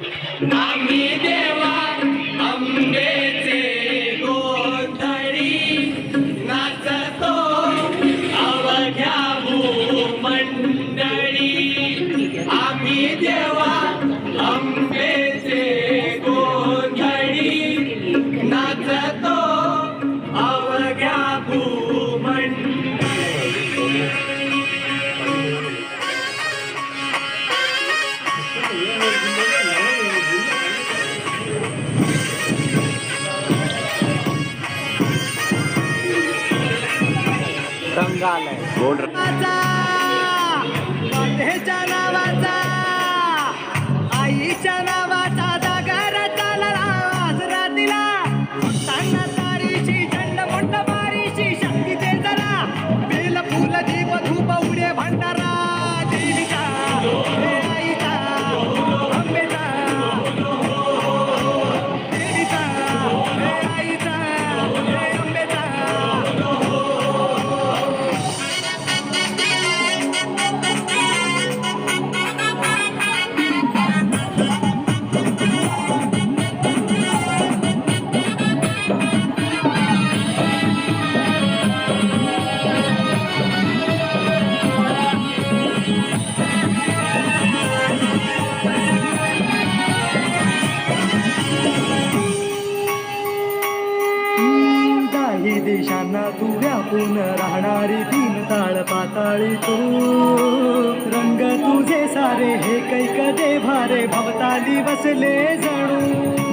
आम्ही देवा अंबेचे गोंधळी नाचतो अवघ्या भूमंडळी. आम्ही देवा अंबेचे गोंधळी नाचतो अवघ्या भूमंडळी. रंगालय मातेच्या नावाचा आईच्या नावाचा जागर चालला आज रात्रीला. सांगा तारीची झंड मोठ बारीची शक्ती ते जरा बेल फुल दीप धूप उडे भंडारा. देवीचा हे आईचा अंबेचा देवीचा हे आईचा हे अंबेचा. काही देशांना तू व्यापून राहणारी तीन ताळ पाताळी तू. रंग तुझे सारे हे कैक दे भारे भवताली बसले जणू.